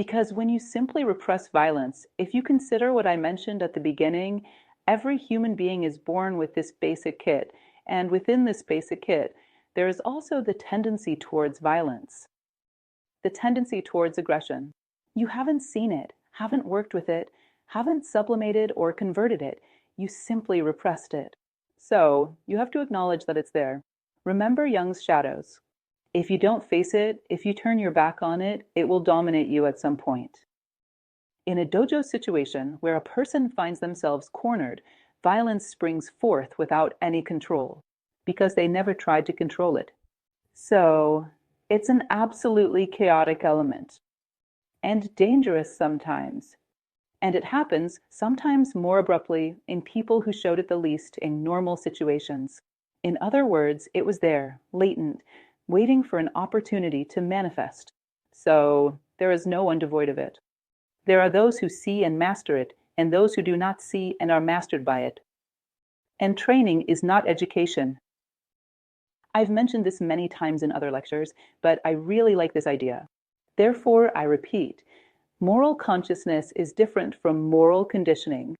Because when you simply repress violence, if you consider what I mentioned at the beginning, every human being is born with this basic kit. And within this basic kit, there is also the tendency towards violence, the tendency towards aggression. You haven't seen it, haven't worked with it, haven't sublimated or converted it. You simply repressed it. So you have to acknowledge that it's there. Remember Jung's shadows. If you don't face it, if you turn your back on it, it will dominate you at some point. In a dojo situation where a person finds themselves cornered, violence springs forth without any control, because they never tried to control it. So, it's an absolutely chaotic element, and dangerous sometimes. And it happens, sometimes more abruptly, in people who showed it the least in normal situations. In other words, it was there, latent, waiting for an opportunity to manifest. So, there is no one devoid of it. There are those who see and master it, and those who do not see and are mastered by it. And training is not education. I've mentioned this many times in other lectures, but I really like this idea. Therefore, I repeat, moral consciousness is different from moral conditioning.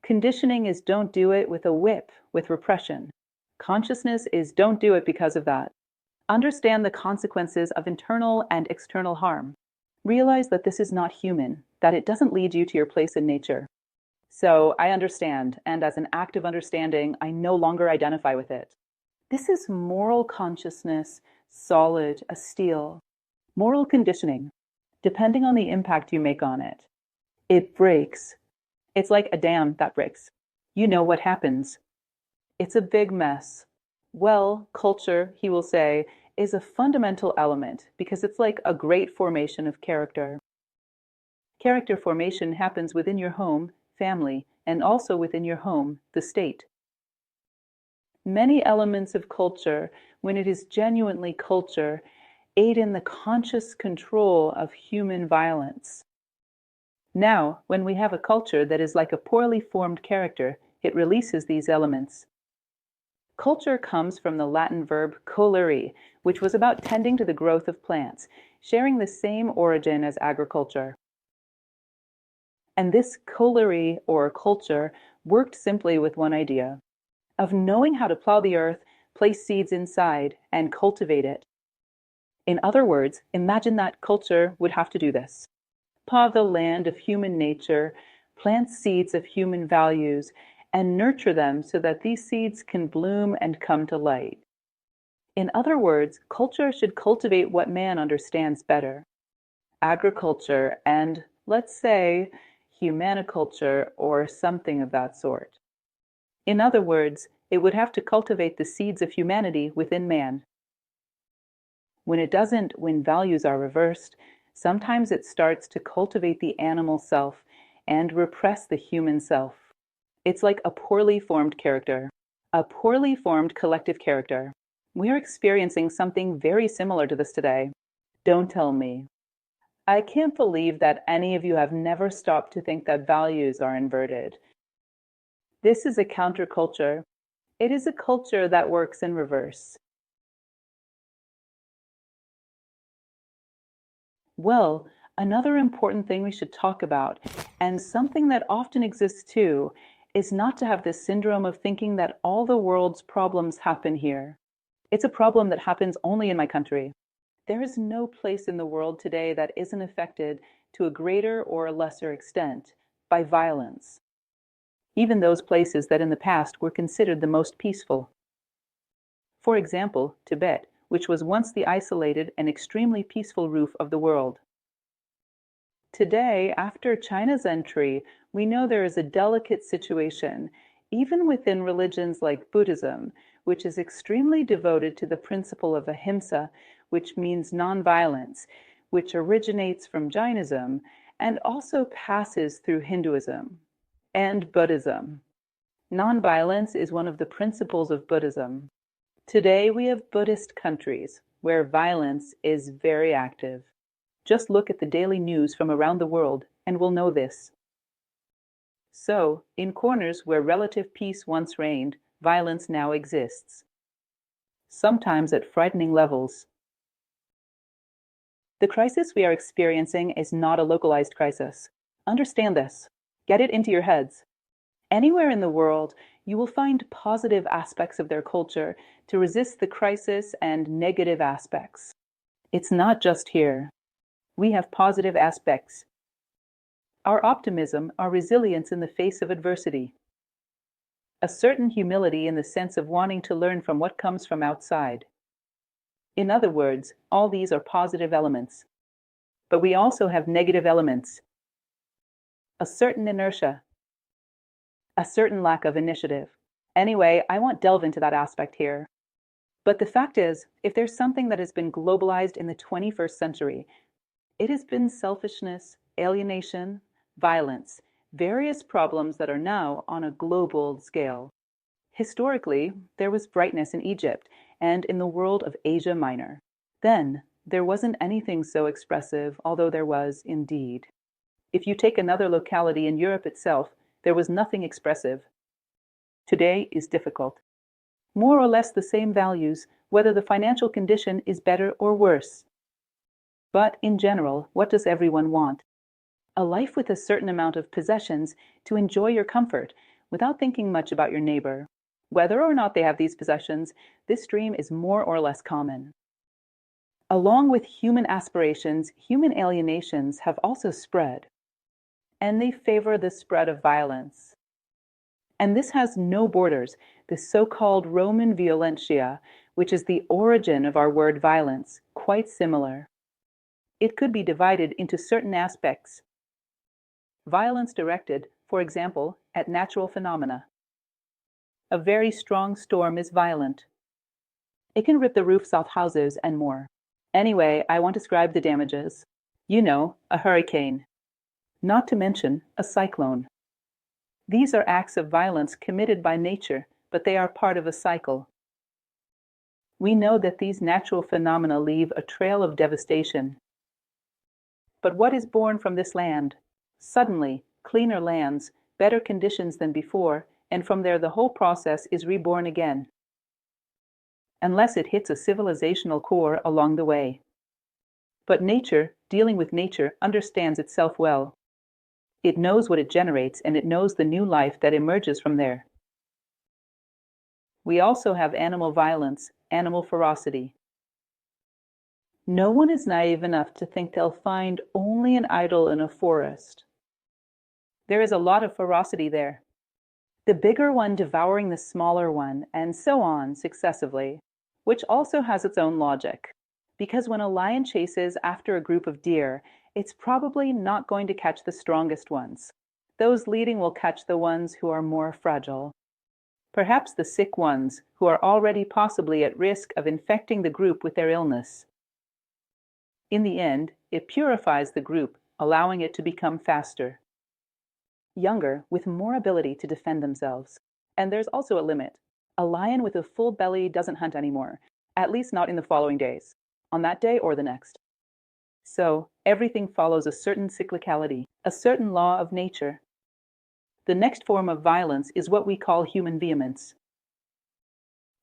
Conditioning is don't do it with a whip, with repression. Consciousness is don't do it because of that. Understand the consequences of internal and external harm. Realize that this is not human, that it doesn't lead you to your place in nature. So I understand, and as an act of understanding, I no longer identify with it. This is moral consciousness, solid as steel. Moral conditioning, depending on the impact you make on it. It breaks. It's like a dam that breaks. You know what happens. It's a big mess. Well, culture, he will say, is a fundamental element because it's like a great formation of character. Character formation happens within your home, family, and also within your home, the state. Many elements of culture, when it is genuinely culture, aid in the conscious control of human violence. Now, when we have a culture that is like a poorly formed character, it releases these elements. Culture comes from the Latin verb colere, which was about tending to the growth of plants, sharing the same origin as agriculture. And this colere, or culture, worked simply with one idea, of knowing how to plow the earth, place seeds inside, and cultivate it. In other words, imagine that culture would have to do this. Plow the land of human nature, plant seeds of human values, and nurture them so that these seeds can bloom and come to light. In other words, culture should cultivate what man understands better. Agriculture and, let's say, humaniculture or something of that sort. In other words, it would have to cultivate the seeds of humanity within man. When it doesn't, when values are reversed, sometimes it starts to cultivate the animal self and repress the human self. It's like a poorly formed character, a poorly formed collective character. We're experiencing something very similar to this today. Don't tell me. I can't believe that any of you have never stopped to think that values are inverted. This is a counterculture. It is a culture that works in reverse. Well, another important thing we should talk about, and something that often exists too, is not to have this syndrome of thinking that all the world's problems happen here. It's a problem that happens only in my country. There is no place in the world today that isn't affected to a greater or a lesser extent by violence. Even those places that in the past were considered the most peaceful. For example, Tibet, which was once the isolated and extremely peaceful roof of the world. Today, after China's entry, we know there is a delicate situation, even within religions like Buddhism, which is extremely devoted to the principle of ahimsa, which means nonviolence, which originates from Jainism and also passes through Hinduism and Buddhism. Nonviolence is one of the principles of Buddhism. Today we have Buddhist countries where violence is very active. Just look at the daily news from around the world and we'll know this. So, in corners where relative peace once reigned, violence now exists. Sometimes at frightening levels. The crisis we are experiencing is not a localized crisis. Understand this. Get it into your heads. Anywhere in the world, you will find positive aspects of their culture to resist the crisis and negative aspects. It's not just here. We have positive aspects. Our optimism, our resilience in the face of adversity. A certain humility in the sense of wanting to learn from what comes from outside. In other words, all these are positive elements. But we also have negative elements. A certain inertia. A certain lack of initiative. Anyway, I won't delve into that aspect here. But the fact is, if there's something that has been globalized in the 21st century, it has been selfishness, alienation, violence, various problems that are now on a global scale. Historically, there was brightness in Egypt and in the world of Asia Minor. Then, there wasn't anything so expressive, although there was indeed. If you take another locality in Europe itself, there was nothing expressive. Today is difficult. More or less the same values, whether the financial condition is better or worse. But in general, what does everyone want? A life with a certain amount of possessions to enjoy your comfort without thinking much about your neighbor. Whether or not they have these possessions, this dream is more or less common. Along with human aspirations, human alienations have also spread, and they favor the spread of violence. And this has no borders, the so-called Roman violentia, which is the origin of our word violence, quite similar. It could be divided into certain aspects. Violence directed, for example, at natural phenomena. A very strong storm is violent. It can rip the roofs off houses and more. Anyway, I won't describe the damages. You know, a hurricane. Not to mention a cyclone. These are acts of violence committed by nature, but they are part of a cycle. We know that these natural phenomena leave a trail of devastation. But what is born from this land? Suddenly, cleaner lands, better conditions than before, and from there the whole process is reborn again. Unless it hits a civilizational core along the way. But nature, dealing with nature, understands itself well. It knows what it generates, and it knows the new life that emerges from there. We also have animal violence, animal ferocity. No one is naive enough to think they'll find only an idol in a forest. There is a lot of ferocity there. The bigger one devouring the smaller one, and so on successively, which also has its own logic. Because when a lion chases after a group of deer, it's probably not going to catch the strongest ones. Those leading will catch the ones who are more fragile. Perhaps the sick ones, who are already possibly at risk of infecting the group with their illness. In the end, it purifies the group, allowing it to become faster. Younger, with more ability to defend themselves. And there's also a limit. A lion with a full belly doesn't hunt anymore, at least not in the following days, on that day or the next. So, everything follows a certain cyclicality, a certain law of nature. The next form of violence is what we call human vehemence.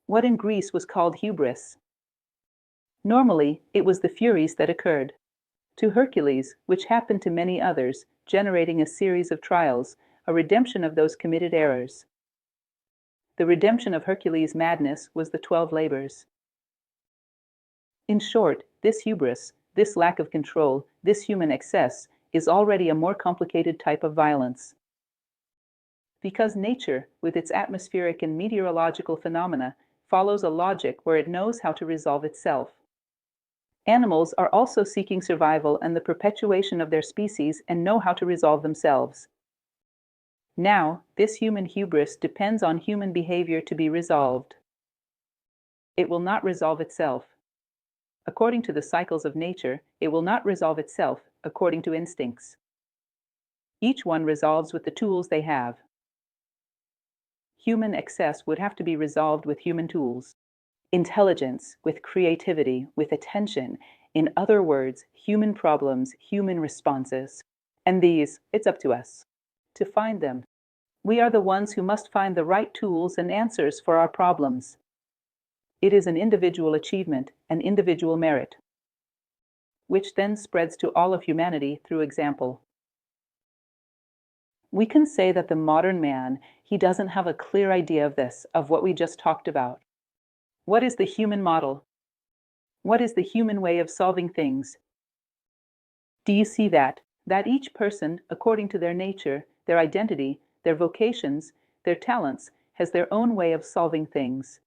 What in Greece was called hubris. Normally, it was the furies that occurred. To Hercules, which happened to many others, generating a series of trials, a redemption of those committed errors. The redemption of Hercules' madness was the 12 labors. In short, this hubris, this lack of control, this human excess, is already a more complicated type of violence. Because nature, with its atmospheric and meteorological phenomena, follows a logic where it knows how to resolve itself. Animals are also seeking survival and the perpetuation of their species and know how to resolve themselves. Now, this human hubris depends on human behavior to be resolved. It will not resolve itself. According to the cycles of nature, it will not resolve itself according to instincts. Each one resolves with the tools they have. Human excess would have to be resolved with human tools. Intelligence, with creativity, with attention, in other words, human problems, human responses. And these, it's up to us to find them. We are the ones who must find the right tools and answers for our problems. It is an individual achievement, an individual merit. which then spreads to all of humanity through example. We can say that the modern man, he doesn't have a clear idea of this, of what we just talked about. What is the human model? What is the human way of solving things? Do you see that? That each person, according to their nature, their identity, their vocations, their talents, has their own way of solving things,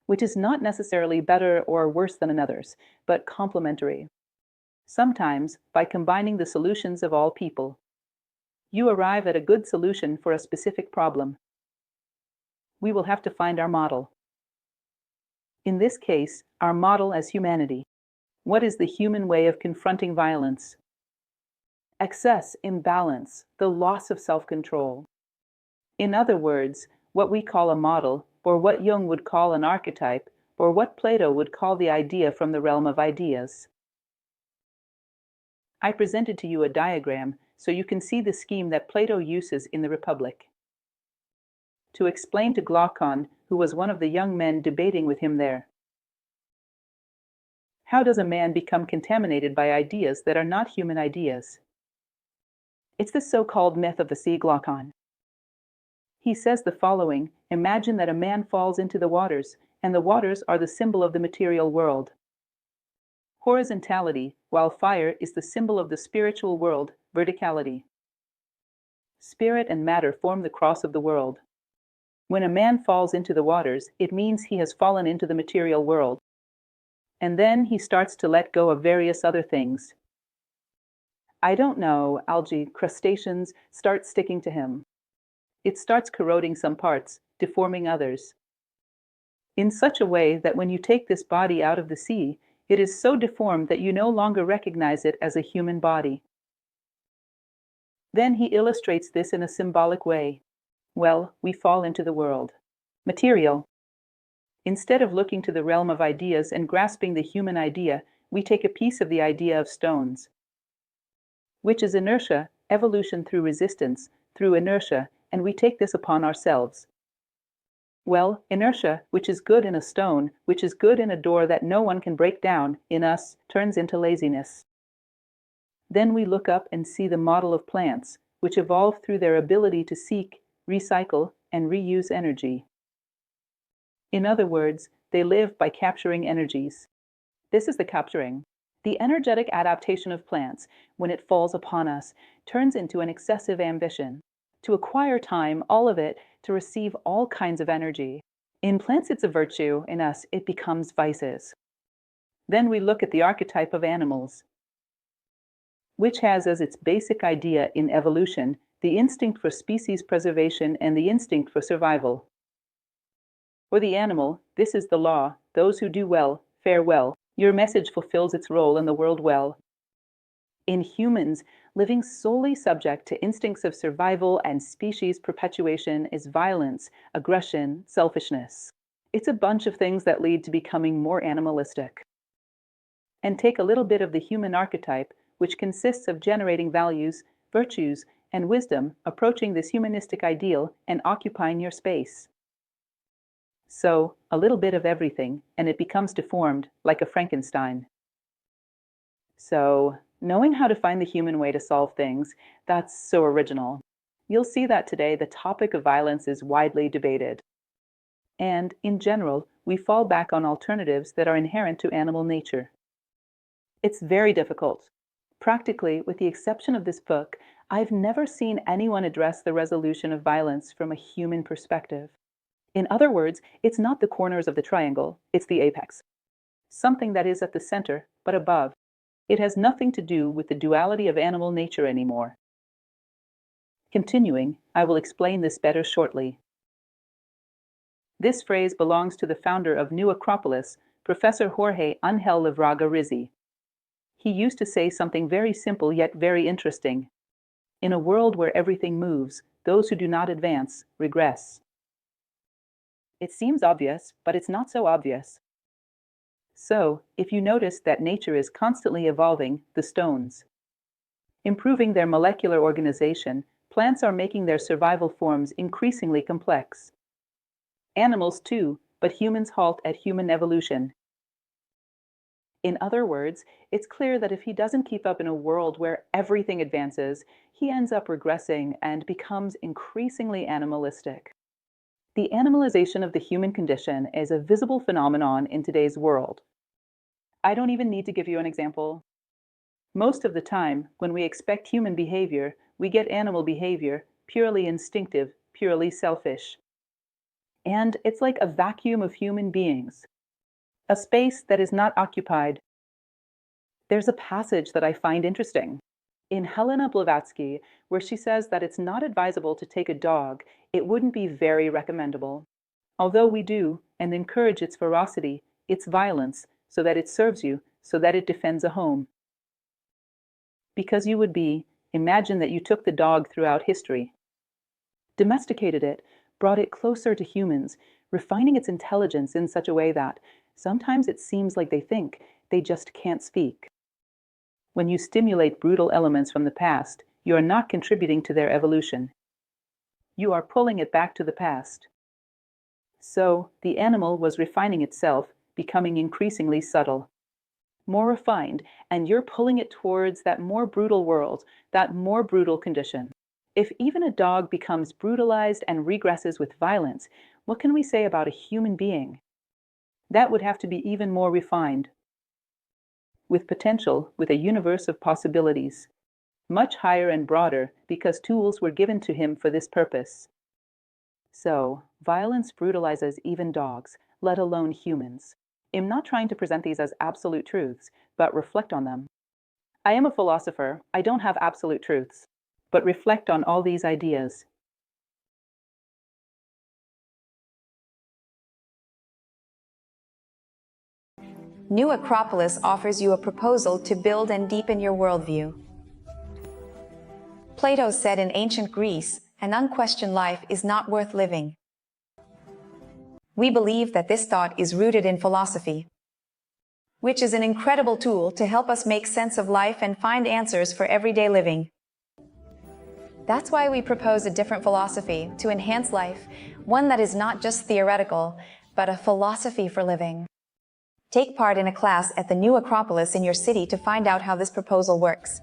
which is not necessarily better or worse than another's, but complementary. Sometimes, by combining the solutions of all people, you arrive at a good solution for a specific problem. We will have to find our model. In this case, our model as humanity. What is the human way of confronting violence? Excess, imbalance, the loss of self-control. In other words, what we call a model, or what Jung would call an archetype, or what Plato would call the idea from the realm of ideas. I presented to you a diagram so you can see the scheme that Plato uses in the Republic. To explain to Glaucon, who was one of the young men debating with him there. How does a man become contaminated by ideas that are not human ideas? It's the so-called myth of the sea, Glaucon. He says the following: imagine that a man falls into the waters, and the waters are the symbol of the material world. Horizontality, while fire is the symbol of the spiritual world, verticality. Spirit and matter form the cross of the world. When a man falls into the waters, it means he has fallen into the material world. And then he starts to let go of various other things. I don't know, algae, crustaceans start sticking to him. It starts corroding some parts, deforming others. In such a way that when you take this body out of the sea, it is so deformed that you no longer recognize it as a human body. Then he illustrates this in a symbolic way. Well, we fall into the world. Material. Instead of looking to the realm of ideas and grasping the human idea, we take a piece of the idea of stones, which is inertia, evolution through resistance, through inertia, and we take this upon ourselves. Well, inertia, which is good in a stone, which is good in a door that no one can break down, in us, turns into laziness. Then we look up and see the model of plants, which evolve through their ability to seek, recycle, and reuse energy. In other words, they live by capturing energies. This is the capturing. The energetic adaptation of plants, when it falls upon us, turns into an excessive ambition. To acquire time, all of it, to receive all kinds of energy. In plants it's a virtue, in us it becomes vices. Then we look at the archetype of animals, which has as its basic idea in evolution the instinct for species preservation and the instinct for survival. For the animal, this is the law: those who do well, fare well. Your message fulfills its role in the world well. In humans, living solely subject to instincts of survival and species perpetuation is violence, aggression, selfishness. It's a bunch of things that lead to becoming more animalistic. And take a little bit of the human archetype, which consists of generating values, virtues, and wisdom, approaching this humanistic ideal and occupying your space. So, a little bit of everything, and it becomes deformed, like a Frankenstein. So, knowing how to find the human way to solve things, that's so original. You'll see that today the topic of violence is widely debated. And, in general, we fall back on alternatives that are inherent to animal nature. It's very difficult. Practically, with the exception of this book, I've never seen anyone address the resolution of violence from a human perspective. In other words, it's not the corners of the triangle, it's the apex. Something that is at the center, but above. It has nothing to do with the duality of animal nature anymore. Continuing, I will explain this better shortly. This phrase belongs to the founder of New Acropolis, Professor Jorge Ángel Livraga Rizzi. He used to say something very simple yet very interesting. In a world where everything moves, those who do not advance regress. It seems obvious, but it's not so obvious. So, if you notice that nature is constantly evolving, the stones, improving their molecular organization, plants are making their survival forms increasingly complex. Animals too, but humans halt at human evolution. In other words, it's clear that if he doesn't keep up in a world where everything advances, he ends up regressing and becomes increasingly animalistic. The animalization of the human condition is a visible phenomenon in today's world. I don't even need to give you an example. Most of the time, when we expect human behavior, we get animal behavior, purely instinctive, purely selfish. And it's like a vacuum of human beings, a space that is not occupied. There's a passage that I find interesting in Helena Blavatsky, where she says that it's not advisable to take a dog. It wouldn't be very recommendable. Although we do, and encourage its ferocity, its violence, so that it serves you, so that it defends a home. Because you would be, imagine that you took the dog throughout history, domesticated it, brought it closer to humans, refining its intelligence in such a way that sometimes it seems like they think, they just can't speak. When you stimulate brutal elements from the past, you are not contributing to their evolution. You are pulling it back to the past. So, the animal was refining itself, becoming increasingly subtle, more refined, and you're pulling it towards that more brutal world, that more brutal condition. If even a dog becomes brutalized and regresses with violence, what can we say about a human being? That would have to be even more refined, with potential, with a universe of possibilities, much higher and broader because tools were given to him for this purpose. So, violence brutalizes even dogs, let alone humans. I'm not trying to present these as absolute truths, but reflect on them. I am a philosopher. I don't have absolute truths, but reflect on all these ideas. New Acropolis offers you a proposal to build and deepen your worldview. Plato said in ancient Greece, an unquestioned life is not worth living. We believe that this thought is rooted in philosophy, which is an incredible tool to help us make sense of life and find answers for everyday living. That's why we propose a different philosophy to enhance life, one that is not just theoretical, but a philosophy for living. Take part in a class at the New Acropolis in your city to find out how this proposal works.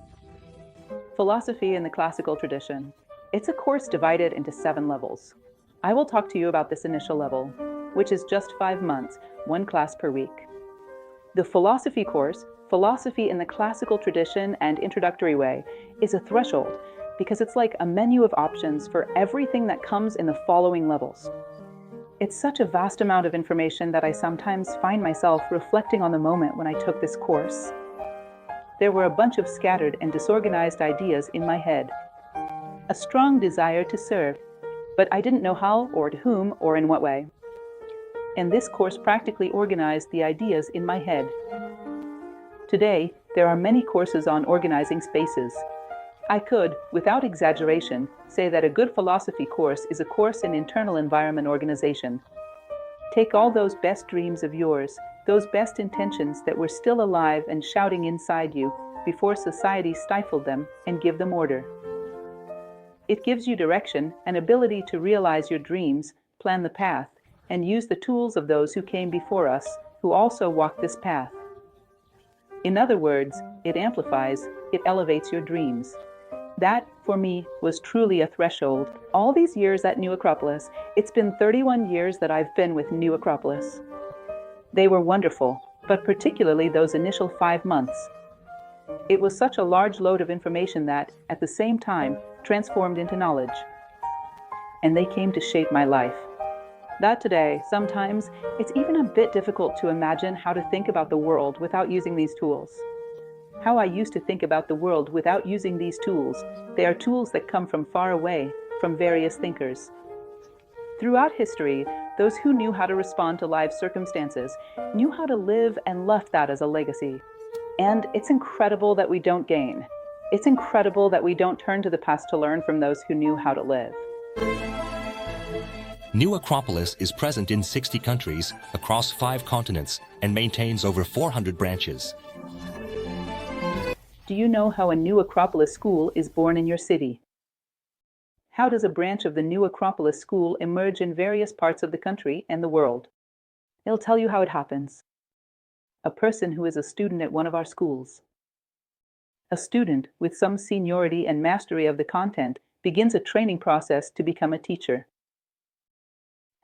Philosophy in the classical tradition. It's a course divided into 7 levels. I will talk to you about this initial level, which is just 5 months, 1 class per week. The philosophy course, Philosophy in the Classical Tradition and Introductory Way, is a threshold because it's like a menu of options for everything that comes in the following levels. It's such a vast amount of information that I sometimes find myself reflecting on the moment when I took this course. There were a bunch of scattered and disorganized ideas in my head. A strong desire to serve, but I didn't know how or to whom or in what way. And this course practically organized the ideas in my head. Today, there are many courses on organizing spaces. I could, without exaggeration, say that a good philosophy course is a course in internal environment organization. Take all those best dreams of yours, those best intentions that were still alive and shouting inside you before society stifled them, and give them order. It gives you direction and ability to realize your dreams, plan the path, and use the tools of those who came before us, who also walked this path. In other words, it amplifies, it elevates your dreams. That, for me, was truly a threshold. All these years at New Acropolis, it's been 31 years that I've been with New Acropolis. They were wonderful, but particularly those initial 5 months. It was such a large load of information that, at the same time, transformed into knowledge. And they came to shape my life. That today, sometimes, it's even a bit difficult to imagine how to think about the world without using these tools. How I used to think about the world without using these tools. They are tools that come from far away, from various thinkers. Throughout history, those who knew how to respond to life circumstances knew how to live and left that as a legacy. And it's incredible that we don't gain. It's incredible that we don't turn to the past to learn from those who knew how to live. New Acropolis is present in 60 countries across 5 continents and maintains over 400 branches. Do you know how a New Acropolis school is born in your city? How does a branch of the New Acropolis school emerge in various parts of the country and the world? It'll tell you how it happens. a person who is a student at one of our schools. A student with some seniority and mastery of the content begins a training process to become a teacher.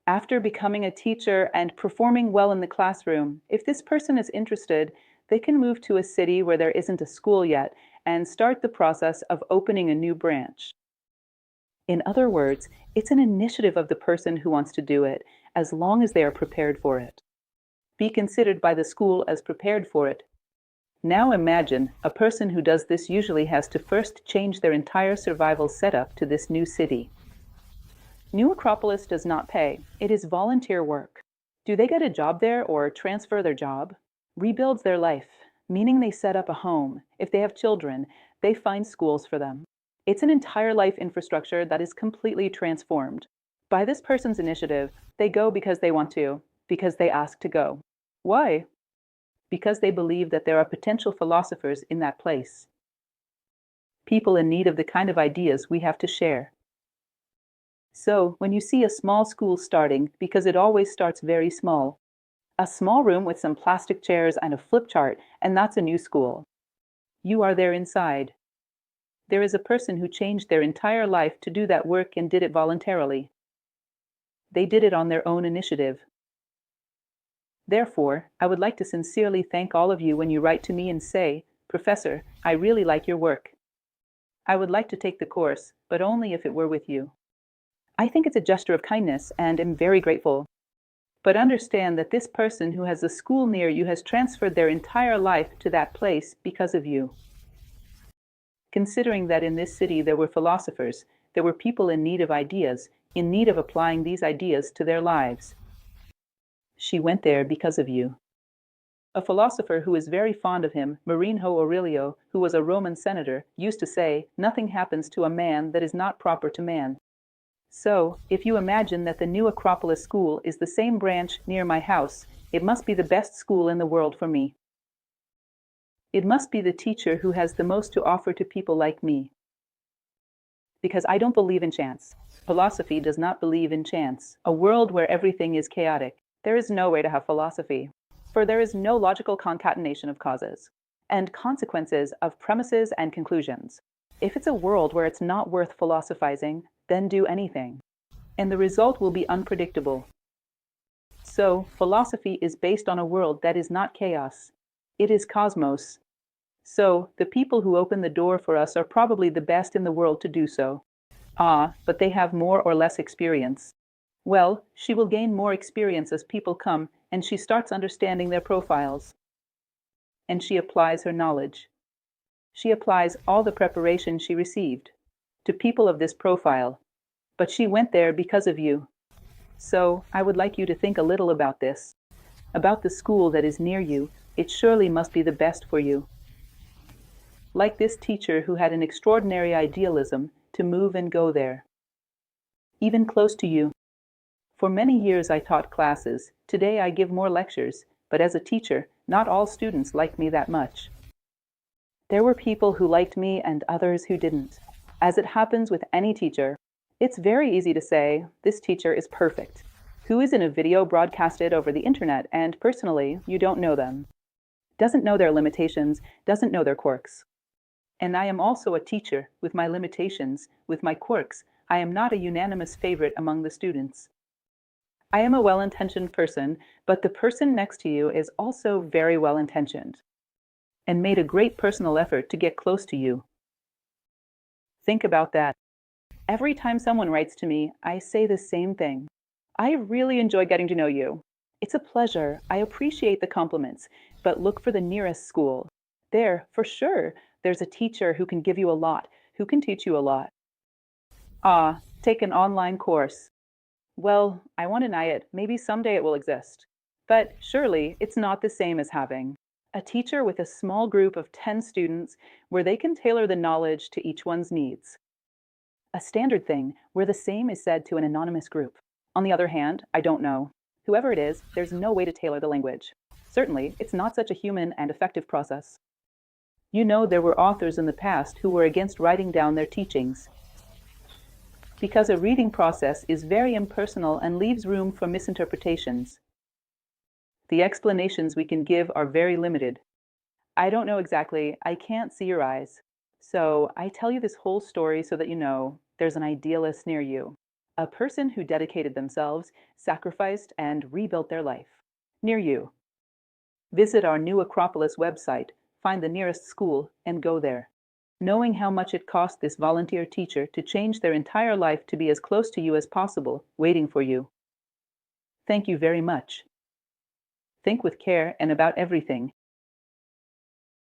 After becoming a teacher and performing well in the classroom, if this person is interested, they can move to a city where there isn't a school yet and start the process of opening a new branch. In other words, it's an initiative of the person who wants to do it, as long as they are prepared for it. Be considered by the school as prepared for it. Now imagine, a person who does this usually has to first change their entire survival setup to this new city. New Acropolis does not pay. It is volunteer work. Do they get a job there or transfer their job? Rebuilds their life, meaning they set up a home. If they have children, they find schools for them. It's an entire life infrastructure that is completely transformed. By this person's initiative, they go because they want to, because they ask to go. Why? Because they believe that there are potential philosophers in that place. People in need of the kind of ideas we have to share. So, when you see a small school starting, because it always starts very small, a small room with some plastic chairs and a flip chart, and that's a new school. You are there inside. There is a person who changed their entire life to do that work and did it voluntarily. They did it on their own initiative. Therefore, I would like to sincerely thank all of you when you write to me and say, "Professor, I really like your work. I would like to take the course, but only if it were with you." I think it's a gesture of kindness and am very grateful. But understand that this person who has a school near you has transferred their entire life to that place because of you. Considering that in this city there were philosophers, there were people in need of ideas, in need of applying these ideas to their lives. She went there because of you. A philosopher who is very fond of him, Marinho Aurelio, who was a Roman senator, used to say, "Nothing happens to a man that is not proper to man." So, if you imagine that the new Acropolis school is the same branch near my house, it must be the best school in the world for me. It must be the teacher who has the most to offer to people like me. Because I don't believe in chance. Philosophy does not believe in chance. A world where everything is chaotic. There is no way to have philosophy, for there is no logical concatenation of causes and consequences of premises and conclusions. If it's a world where it's not worth philosophizing, then do anything, and the result will be unpredictable. So, philosophy is based on a world that is not chaos. It is cosmos. So, the people who open the door for us are probably the best in the world to do so. But they have more or less experience. Well, she will gain more experience as people come, and she starts understanding their profiles. And she applies her knowledge. She applies all the preparation she received to people of this profile. But she went there because of you. So, I would like you to think a little about this. About the school that is near you. It surely must be the best for you. Like this teacher who had an extraordinary idealism to move and go there. Even close to you. For many years I taught classes. Today I give more lectures, but as a teacher, not all students liked me that much. There were people who liked me and others who didn't. As it happens with any teacher, it's very easy to say, this teacher is perfect, who is in a video broadcasted over the internet and personally, you don't know them. Doesn't know their limitations, doesn't know their quirks. And I am also a teacher with my limitations, with my quirks. I am not a unanimous favorite among the students. I am a well-intentioned person, but the person next to you is also very well-intentioned and made a great personal effort to get close to you. Think about that. Every time someone writes to me, I say the same thing. I really enjoy getting to know you. It's a pleasure. I appreciate the compliments, but look for the nearest school. There, for sure, there's a teacher who can give you a lot, who can teach you a lot. Take an online course. Well, I want to deny it. Maybe someday it will exist. But surely it's not the same as having a teacher with a small group of 10 students where they can tailor the knowledge to each one's needs. A standard thing where the same is said to an anonymous group. On the other hand, I don't know. Whoever it is, there's no way to tailor the language. Certainly, it's not such a human and effective process. You know, there were authors in the past who were against writing down their teachings, because a reading process is very impersonal and leaves room for misinterpretations. The explanations we can give are very limited. I don't know exactly. I can't see your eyes. So I tell you this whole story so that you know there's an idealist near you. A person who dedicated themselves, sacrificed, and rebuilt their life. Near you. Visit our new Acropolis website, find the nearest school, and go there. Knowing how much it cost this volunteer teacher to change their entire life to be as close to you as possible, waiting for you. Thank you very much. Think with care and about everything.